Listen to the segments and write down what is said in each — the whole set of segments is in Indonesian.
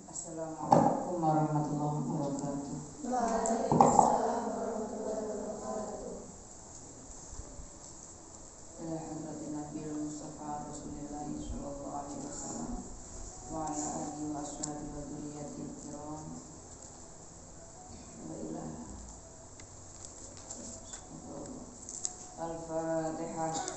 Assalamualaikum warahmatullahi wabarakatuh. Waalaikumsalam warahmatullahi wabarakatuh. Ila hadratin Nabil Mustafa Rasulullah sallallahu alaihi wasallam wa ala alihi wa ashabihi wa dzurriyyatil kiram wa ila Al-Fatihah.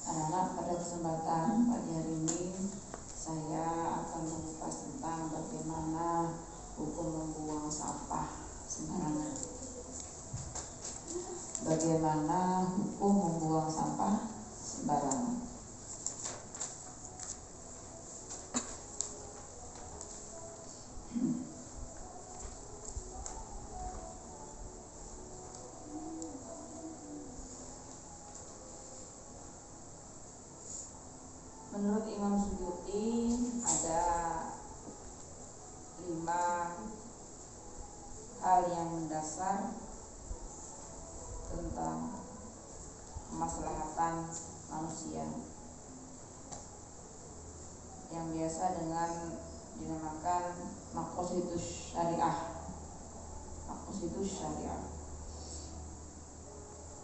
Anak-anak, pada kesempatan pagi hari ini saya akan mengupas tentang bagaimana hukum membuang sampah sembarangan. Bagaimana hukum membuang sampah sembarangan? Menurut Imam Suyuti ada 5 hal yang mendasar tentang kemaslahatan manusia yang biasa dengan dinamakan maqasidus syariah. Maqasidus syariah.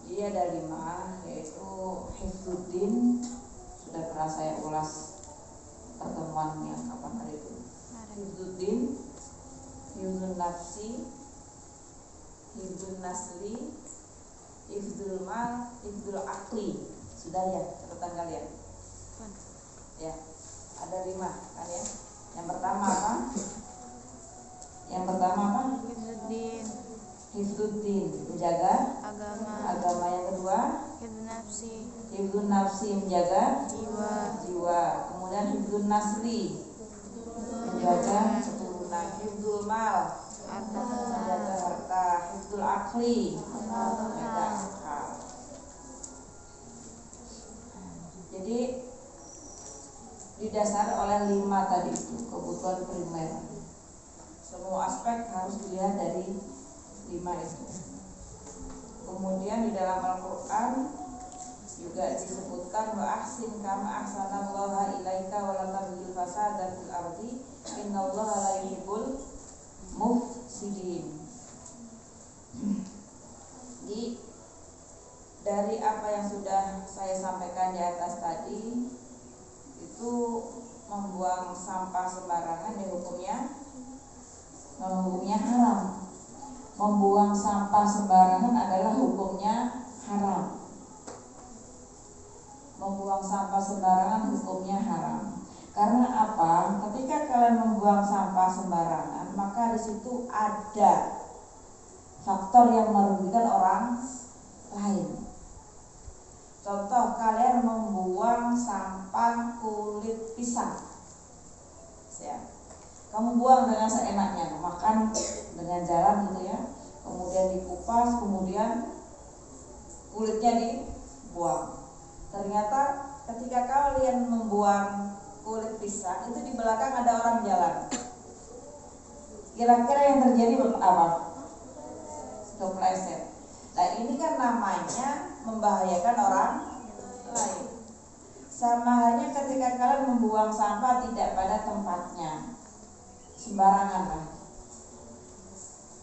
Jadi ada 5, yaitu hifdzuddin. Sudah pernah saya ulas pertemuan yang kapan hari itu. Hifdzuddin, hifdzun nafsi, hifdzun nasli, hifdzul mal, hifdzul akli. Sudah ya catatan kalian? Ya, ada 5 kan ya. Yang pertama apa? Hifdzuddin, Hifdzuddin, menjaga agama. Yang kedua, hifdzun nafsi, menjaga jiwa. Kemudian hifdzun nasli, menjaga keturunan. Hifdzul mal, menjaga harta. Hifdzul akli, menjaga akal. Jadi didasari oleh 5 tadi itu, kebutuhan primer. Semua aspek harus dilihat dari 5 itu. Kemudian di dalam Al-Quran juga disebutkan wa ahsin kama ahsanallaha ilaika wa la tabghil fasada fil ardi innallaha la yuhibbul mufsidin. Jadi dari apa yang sudah saya sampaikan di atas tadi, itu membuang sampah sembarangan ya hukumnya haram. Membuang sampah sembarangan adalah hukumnya haram. Membuang sampah sembarangan hukumnya haram. Karena apa? Ketika kalian membuang sampah sembarangan, maka di situ ada faktor yang merugikan orang lain. Contoh, kalian membuang sampah kulit pisang. Ya. Kamu buang dengan seenaknya, makan dengan jalan gitu ya. Kemudian dikupas, kemudian kulitnya dibuang. Ternyata ketika kalian membuang kulit pisang, itu di belakang ada orang jalan. Kira-kira yang terjadi apa? Kepleset. Nah ini kan namanya membahayakan orang lain. Sama halnya ketika kalian membuang sampah tidak pada tempatnya, sembarangan lah,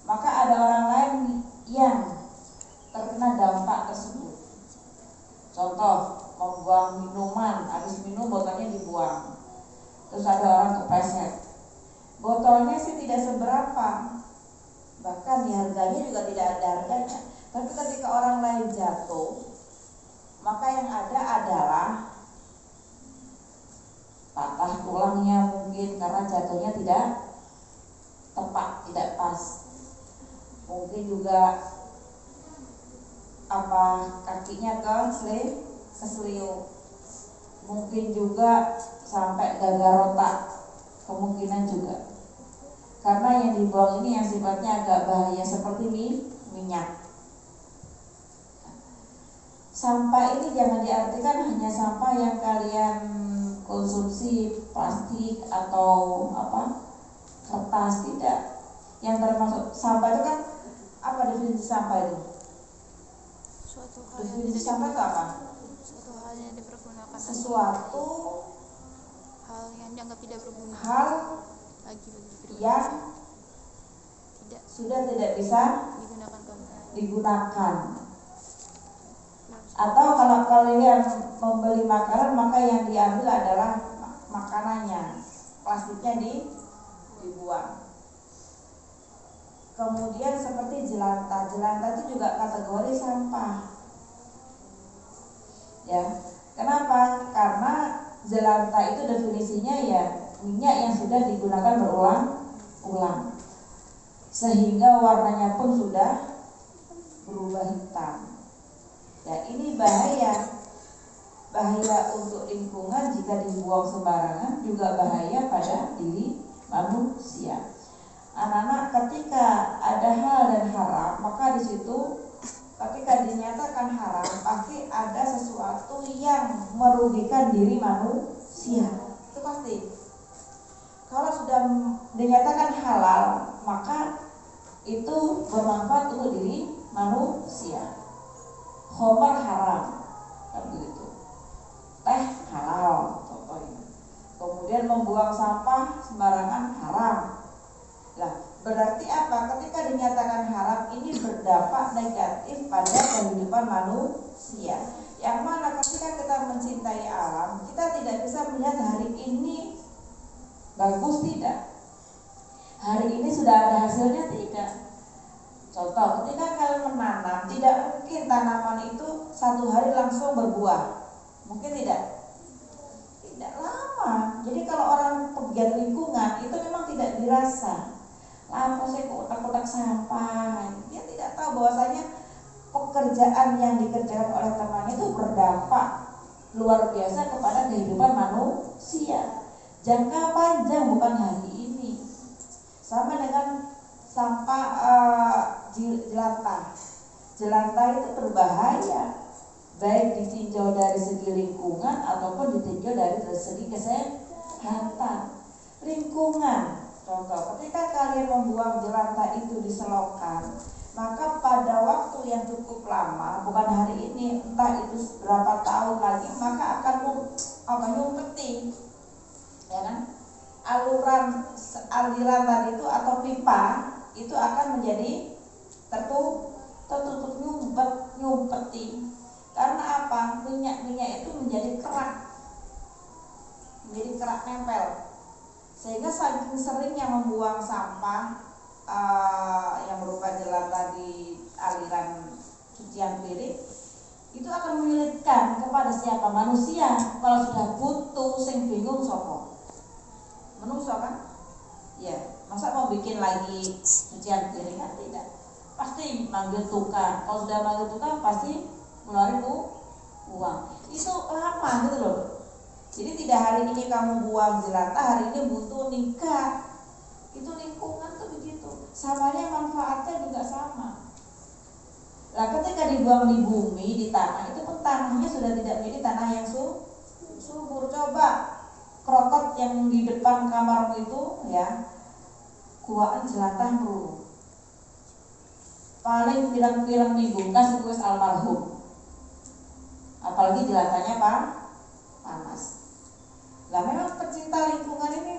maka ada orang lain yang terkena dampak tersebut. Contoh, membuang minuman, habis minum botolnya dibuang, terus ada orang kepleset. Botolnya sih tidak seberapa, bahkan di harganya juga tidak ada harganya. Tapi ketika orang lain jatuh, maka yang ada adalah patah tulangnya mungkin karena jatuhnya tidak tepat, tidak pas. Mungkin juga kakinya keseliu. Mungkin juga sampai gagal otak, kemungkinan juga. Karena yang dibuang ini yang sifatnya agak bahaya seperti minyak. Sampah ini jangan diartikan hanya sampah yang kalian mengkonsumsi plastik atau kertas, tidak. Yang termasuk sampah itu kan apa definisi sampah itu? Suatu hal yang Definisi tidak sampah itu apa? suatu hal yang dipergunakan Sesuatu hal yang dianggap tidak berguna hal lagi bagi kehidupan yang manusia. Tidak sudah tidak bisa digunakan kembali. digunakan. Atau kalau kalian membeli makanan, maka yang diambil adalah makanannya, plastiknya dibuang. Kemudian seperti jelantah itu juga kategori sampah. Ya, kenapa? Karena jelantah itu definisinya ya minyak yang sudah digunakan berulang-ulang, sehingga warnanya pun sudah berubah hitam. Ya, ini bahaya untuk lingkungan jika dibuang sembarangan, juga bahaya pada diri manusia. Anak-anak, ketika ada hal dan haram, maka di situ ketika dinyatakan haram pasti ada sesuatu yang merugikan diri manusia. Itu pasti. Kalau sudah dinyatakan halal, maka itu bermanfaat untuk diri manusia. Khamar haram, kan begitu. Teh halal, contohnya. Kemudian membuang sampah sembarangan haram. Nah, berarti apa? Ketika dinyatakan haram, ini berdampak negatif pada kehidupan manusia. Yang mana ketika kita mencintai alam, kita tidak bisa melihat hari ini bagus tidak, hari ini sudah ada hasilnya tidak. Contoh, ketika kalian menanam, tidak mungkin tanaman itu satu hari langsung berbuah. Mungkin tidak? Tidak lama. Jadi kalau orang pegiat lingkungan itu memang tidak dirasa. Lama saya kotak-kotak sampah. Dia tidak tahu bahwasanya pekerjaan yang dikerjakan oleh temannya itu berdampak luar biasa kepada kehidupan manusia. Jangka panjang, bukan hari ini. Sama dengan sampah jelantah itu berbahaya, baik ditinjau dari segi lingkungan ataupun ditinjau dari segi kesehatan. Lingkungan, contoh, ketika kalian membuang jelantah itu di selokan, maka pada waktu yang cukup lama, bukan hari ini, entah itu berapa tahun lagi, maka akan nyumpeti, ya kan? Aliran tadi itu atau pipa itu akan menjadi tertutup nyumpeti. Karena apa? Minyak itu menjadi kerak nempel, sehingga saking seringnya membuang sampah yang berupa jelantah di aliran cucian piring, itu akan menyulitkan kepada siapa? Manusia. Kalau sudah butuh, sing bingung sopo? Menungso kan? Ya, masa mau bikin lagi cucian piring kan tidak, pasti manggil tukang. Kalau sudah manggil tukang pasti ngeluarin uang. Itu lama gitu loh. Jadi tidak hari ini kamu buang jelantah, hari ini butuh nikah. Itu lingkungan tuh begitu. Samanya manfaatnya juga sama. Nah, ketika dibuang di bumi, di tanah, itu pun tanahnya sudah tidak menjadi tanah yang subur. Coba krokot yang di depan kamarmu itu, ya, kuaan jelantah peluru. Paling pirang-pirang minggu kas itu almarhum. Apalagi jelantahnya panas. Lah memang pecinta lingkungan ini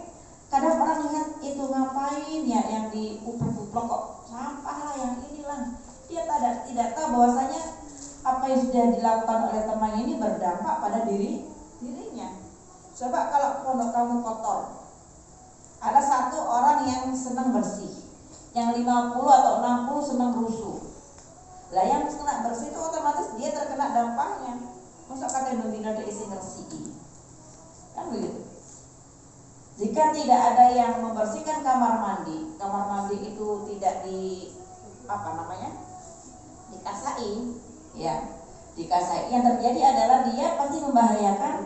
kadang orang lihat itu ngapain ya yang di uplok kok sampah lah, yang inilah. Dia tidak tahu bahwasanya apa yang sudah dilakukan oleh temannya ini berdampak pada dirinya. Coba kalau pondok kamu kotor, ada satu orang yang senang bersih, yang 50 atau 60 senang rusuh. Lah yang kena bersih itu otomatis dia terkena dampaknya. Masa kata bendina diisi ngersih, kan begitu. Jika tidak ada yang membersihkan kamar mandi itu tidak dikasai, ya, dikasai. Yang terjadi adalah dia pasti membahayakan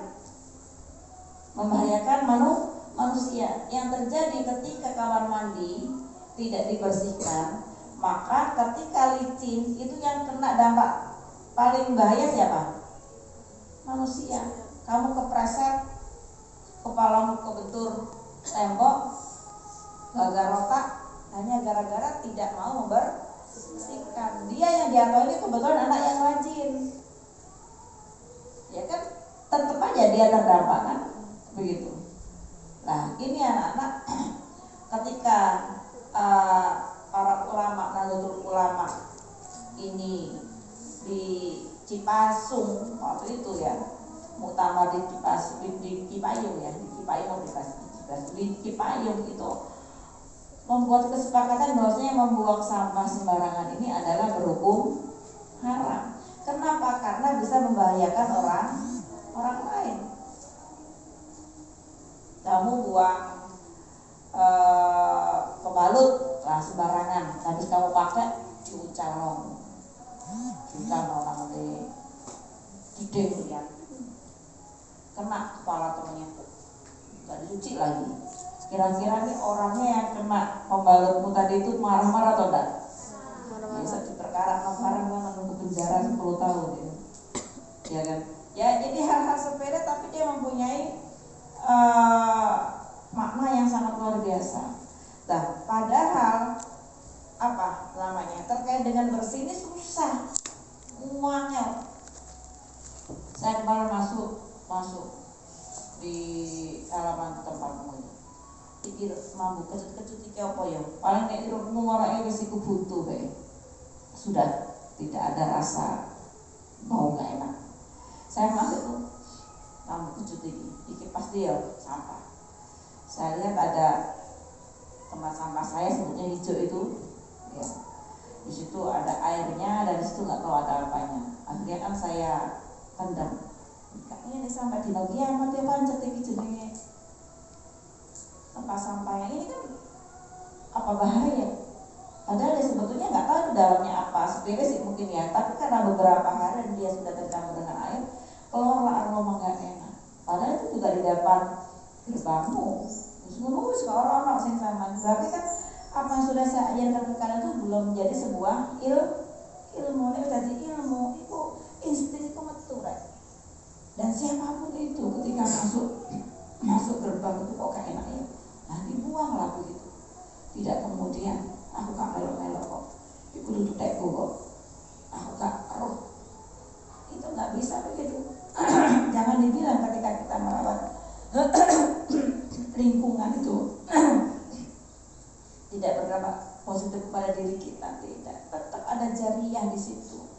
manusia. Yang terjadi ketika kamar mandi tidak dibersihkan, maka ketika licin itu yang kena dampak paling bahaya siapa? Manusia. Kamu kepreset tembok, gagal otak, hanya gara-gara tidak mau membersihkan. Dia yang diatau ini kebetulan anak yang rajin, ya kan, tetap aja dia terdampak kan, begitu. Nah ini anak-anak ketika para ulama, Nahdlatul Ulama ini di Cipasung waktu itu ya, muktamar di Cipayung ya, di Cipayung itu membuat kesepakatan bahwasanya membuang sampah sembarangan ini adalah berhukum haram. Kenapa? Karena bisa membahayakan orang lain. Kamu buang pembalut lah sembarangan, habis kamu pakai diucalong orang di gideng ya, kena kepala temennya, gak dicuci lagi. Kira-kira nih orangnya yang kena pembalutmu tadi itu marah-marah atau enggak? Bisa diperkara marah menunggu penjara 10 tahun ya kan? Ya jadi hal-hal sepele tapi dia mempunyai makna yang sangat luar biasa. Nah, padahal apa namanya terkait dengan bersih ini susah, ngangel. Saya kemarin masuk di halaman tempatmu ini, pikir mampu kecut-kecut iki apa ya? Paling nek ngorake wis iku buntu kae. Sudah tidak ada rasa bau gak enak. Saya masuk tuh, mampu kecut iki pasti ya sampah. Saya lihat ada tempat sampah saya sebutnya hijau itu, ya. Di situ ada airnya dan di situ nggak tahu ada apanya. Akhirnya kan saya tendang. Kayaknya ini sampai di bagian mati pancet ini jenenge tempat sampah yang ini kan apa bahaya? Padahal dia sebetulnya nggak tahu itu dalamnya apa, sepele sih mungkin ya. Tapi karena beberapa hari dia sudah tercampur dengan air, keluarlah aroma nggak enak. Padahal itu juga di depan gerbangmu. Terus orang sing sama. Berarti kan apa yang sudah saya ajarkan ke kalian itu belum menjadi sebuah ilmu. Ini jadi ilmu itu insting itu metu right? Dan siapapun itu ketika masuk gerbang itu kok gak enak ya, nanti buanglah begitu. Tidak kemudian aku gak melok-melok kok, iku duduk tekku kok, aku gak roh. Itu gak bisa begitu. Jangan dibilang ketika kita merawat lingkungan itu tidak berdampak positif pada diri kita, tidak. Tetap ada jariah di situ.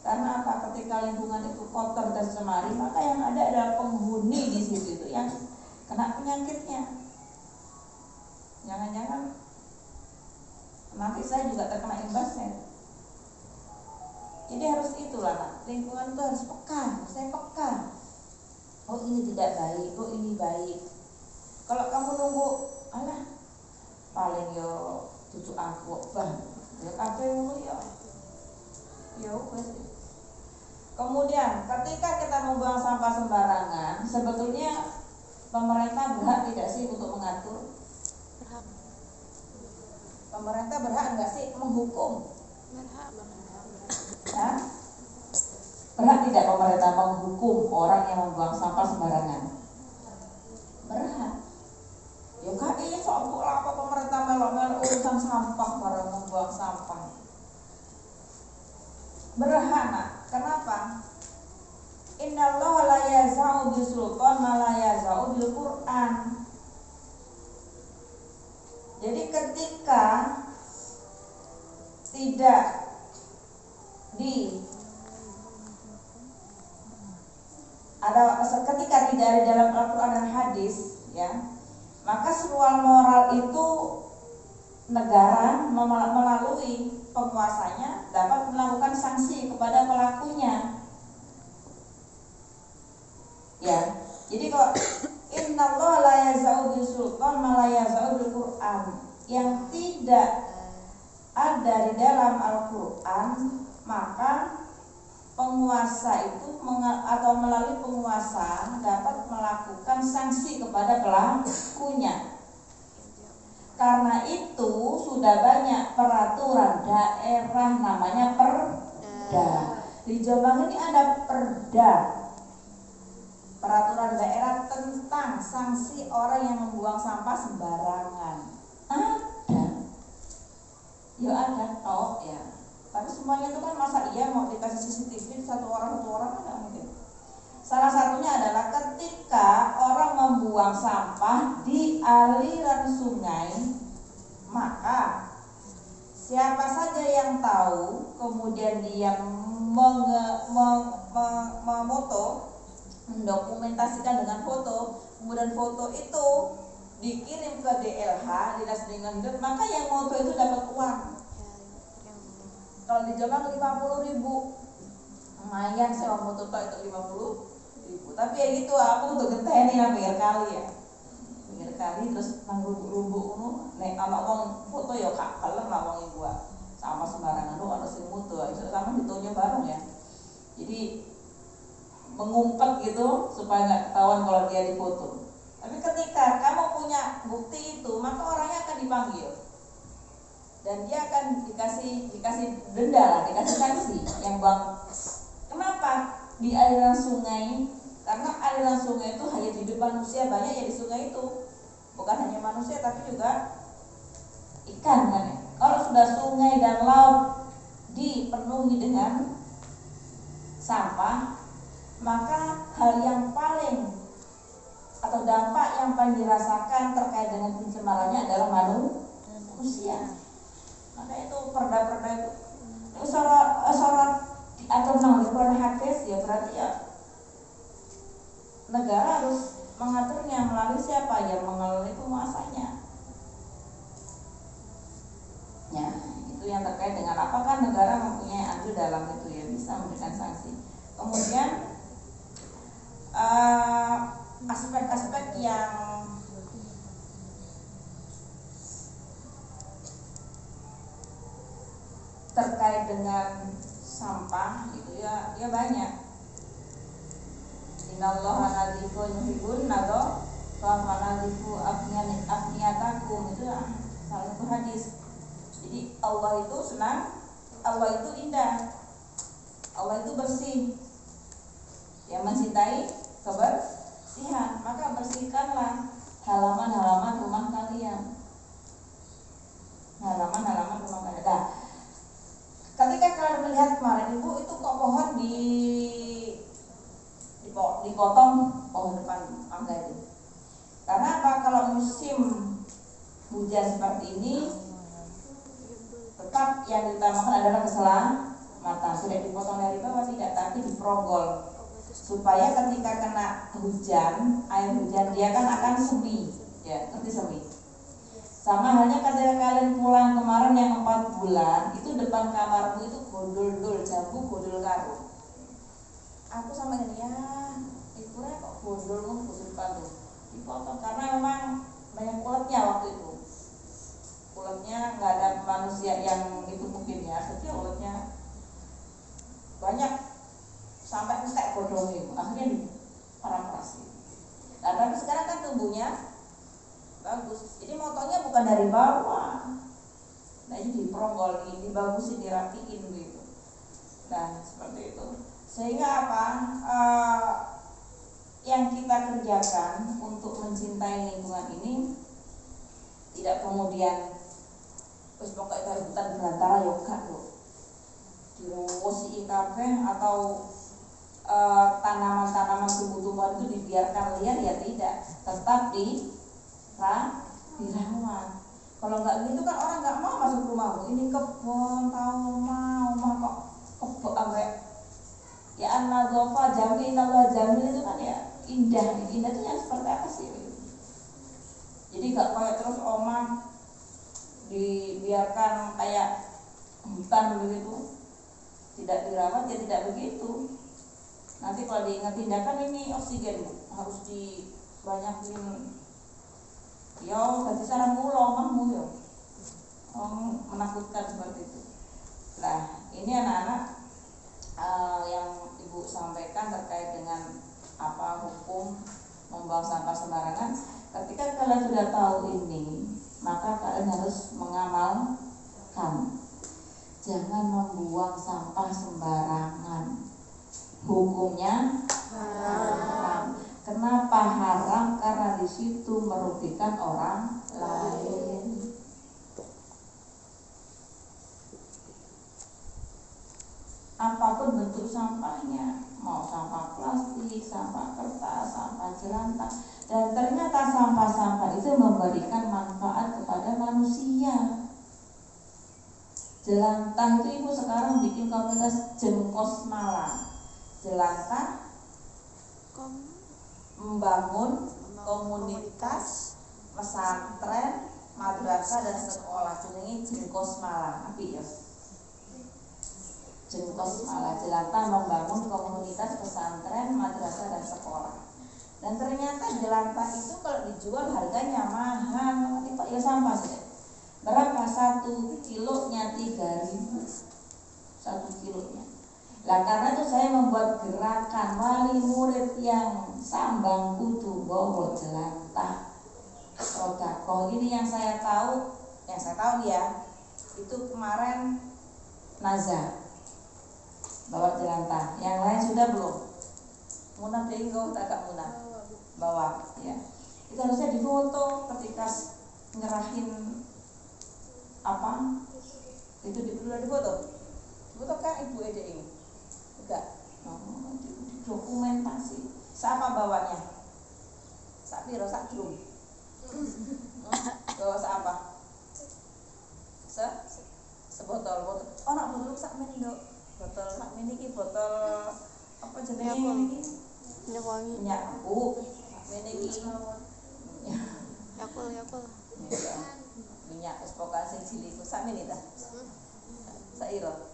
Karena apa? Ketika lingkungan itu kotor dan semari, maka yang ada adalah penghuni di situ itu yang kena penyakitnya. Jangan-jangan nanti saya juga terkena imbasnya. Jadi harus itulah, nah. Lingkungan itu harus peka. Saya peka. Oh ini tidak baik, oh ini baik. Kalau kamu nunggu, alah paling yo cucu aku bah, ya kafe mulu ya. Ya wes. Kemudian ketika kita membuang sampah sembarangan, sebetulnya pemerintah berhak tidak sih untuk mengatur? Berhak. Pemerintah berhak enggak sih menghukum? Berhak. Ya? Berhak tidak pemerintah menghukum orang yang membuang sampah sembarangan? Berhak. Ya kak ini soal apa pemerintah melok-melok urusan sampah barang membuang sampah? Berhak nak. Kenapa? Innallaha la yaz'u bisultan ma la yaz'u bil Qur'an. Jadi ketika tidak ketika tidak ada dalam Al-Qur'an dan hadis ya, maka seruan moral itu negara melalui penguasanya dapat melakukan sanksi kepada pelakunya. Ya, jadi kalau innallaha la yaz'u bisultan ma la yaz'u bil Qur'an, yang tidak ada di dalam Al-Qur'an, maka penguasa itu atau melalui penguasa dapat melakukan sanksi kepada pelakunya. Karena itu sudah banyak peraturan daerah namanya perda. Di Jombang ini ada perda, peraturan daerah tentang sanksi orang yang membuang sampah sembarangan? Ada. Ya ada, ya. Tapi semuanya itu kan masa iya mau dikasih CCTV satu orang kan mungkin. Salah satunya adalah ketika orang membuang sampah di aliran sungai, maka siapa saja yang tahu kemudian dia memoto, mendokumentasikan dengan foto, kemudian foto itu dikirim ke DLH, Dinas Lingkungan Hidup, maka yang moto itu dapat uang. Kalau di Jombang 50.000, lumayan sewa motor itu 50.000. Tapi ya gitu, aku untuk genteni yang pinggir kali ya, pinggir kali terus nang rumbuk nek ana wong foto ya gak kalem lah wong gua sama sembarangan lu ana sing mutu, iso sama ditonya bareng ya. Jadi mengumpet gitu supaya nggak ketahuan kalau dia difoto. Tapi ketika kamu punya bukti itu, maka orangnya akan dipanggil. Dan dia akan dikasih denda lah, dikasih sanksi yang bang. Kenapa di aliran sungai? Karena aliran sungai itu hanya hidup manusia, banyak ya di sungai itu. Bukan hanya manusia tapi juga ikan kan ya. Kalau sudah sungai dan laut dipenuhi dengan sampah, maka hal yang paling atau dampak yang paling dirasakan terkait dengan pencemarannya adalah manusia. Maka itu perda-perda itu sorot diatur nang Quran hadis ya, berarti ya negara harus mengaturnya melalui siapa yang mengelola itu muasanya. Ya, itu yang terkait dengan apakah negara mempunyai andil dalam itu ya, bisa memberikan sanksi. Kemudian aspek-aspek yang terkait dengan sampah itu ya banyak. Innallaha nadzifun yuhibbun nadza wa nadzifu afniyatakum, itu salah satu hadis. Jadi Allah itu senang, Allah itu indah, Allah itu bersih. Yang mencintai kebersihan, maka bersihkanlah halaman-halaman rumah kalian. Halaman-halaman rumah kalian. Nah, ketika kalian melihat kemarin Ibu itu kok pohon dipotong pohon depan tangga itu. Karena apa? Kalau musim hujan seperti ini, tetap yang diutamakan adalah keselamatan. Tidak dipotong dari bawah, tidak, tapi diperonggol supaya ketika kena hujan, air hujan dia kan akan semi, ya, ngerti semi. Sama halnya ketika kalian pulang kemarin yang 4 bulan, itu depan kamarmu itu gondol-dol, jambu gondol karo. Aku sama ini ya, ibu kok gondol depan tuh dipotong karena memang banyak uletnya waktu itu. Uletnya nggak ada manusia yang itu mungkin ya, setiap uletnya banyak sampai entek bodongnya, akhirnya diparamparasi. Nah, tapi sekarang kan tumbuhnya bagus. Jadi motonya bukan dari bawah. Nah, ini diperonggol, dibagusin, dirapiin gitu. Nah, seperti itu. Sehingga apa? Yang kita kerjakan untuk mencintai lingkungan ini tidak kemudian terus pokoknya hutan belantara yoga loh. Diruwusi kabeh atau tanaman-tanaman tumbuh-tumbuhan itu dibiarkan liar, ya tidak, tetap dirawat. Kalau nggak gitu kan orang nggak mau masuk rumahmu. Ini kebun, tahu mau kok kebun sampai ya an-nadzafa jamil, Allah jamil itu kan ya indah. Indah itu yang seperti apa sih? Jadi nggak kayak terus omah dibiarkan kayak hutan begitu, tidak dirawat ya tidak begitu. Nanti kalau diingat tindakan ini oksigen harus dibanyakin. Ya, berarti cara mulu omahmu ya. Menakutkan seperti itu. Nah, ini anak-anak yang Ibu sampaikan terkait dengan apa hukum membuang sampah sembarangan. Ketika kalian sudah tahu ini, maka kalian harus mengamalkan. Jangan membuang sampah sembarangan. Hukumnya haram. Kenapa haram? Karena di situ merugikan orang lain. Apapun bentuk sampahnya, mau sampah plastik, sampah kertas, sampah jelantah, dan ternyata sampah-sampah itu memberikan manfaat kepada manusia. Jelantah itu ibu sekarang bikin komunitas jengkos malam. Jelantah membangun komunitas pesantren, madrasah dan sekolah. Jenenge jengkos malam. Api ya. Jengkos malah jelantah membangun komunitas pesantren, madrasah dan sekolah. Dan ternyata jelantah itu kalau dijual harganya mahal. Ini Pak ya sampah saja. Berapa 1 kilonya? 3.000 1 kilonya. Nah karena itu saya membuat gerakan wali murid yang sambang kudu bawa jelantah sodakoh. Ini yang saya tahu ya, itu kemarin Naza bawa jelantah. Yang lain sudah belum? Munah deh enggak, tak munah bawa ya. Itu harusnya difoto ketika ngerahin apa itu diperlu difoto kan ibu aja ini enggak dokumentasi siapa bawanya sak piro sak drum bawa siapa sebotol nak botol sak meni dok botol sak meni ki botol apa jenenge iki minyak wangi aku meni ki yakul minyak es pokan sing cilik sak meni ta sak iro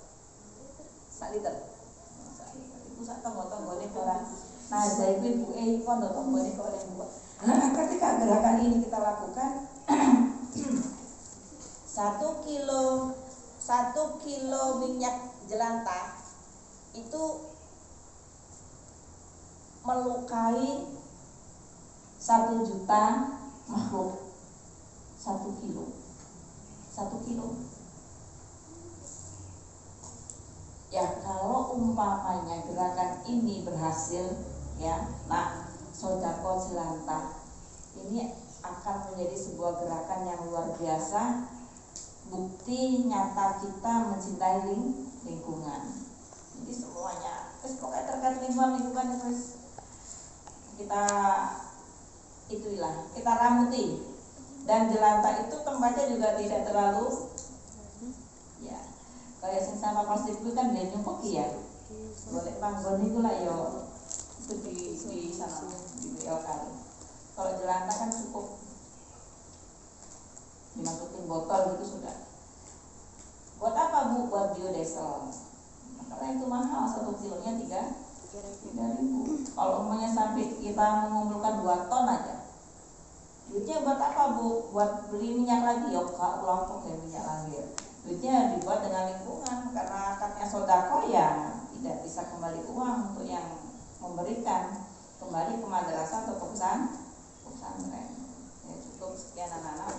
sak liter ibu sak tonggo-tonggone ora nah saya ibu pondok tonggone kok oleh buat. Nah ketika gerakan ini kita lakukan 1 kilo minyak jelantah itu melukai 1 juta makhluk. 1 kilo ya. Kalau umpamanya gerakan ini berhasil ya, nah sodako jelantah ini akan menjadi sebuah gerakan yang luar biasa, bukti nyata kita mencintai lingkungan. Jadi semuanya pokoknya terkait lingkungan terus kita kita ramuti. Dan jelantah itu tempatnya juga tidak terlalu ya kayak sing sampah plastik itu kan dia nyumpuk ya boleh panggon itu lah yo itu di sana di kali. Kalau jelantah kan cukup dimasukin botol gitu sudah. Buat apa bu? Buat biodiesel. Karena itu mahal 1 kilonya 3.000. Kalau umumnya sampai kita mengumpulkan 2 ton aja. Duitnya buat apa bu? Buat beli minyak lagi ya kak ulang pakai minyak lagi. Duitnya dibuat dengan lingkungan karena akadnya sodako ya tidak bisa kembali uang untuk yang memberikan kembali ke madrasah atau ke pesantren. Ya cukup sekian anak-anak.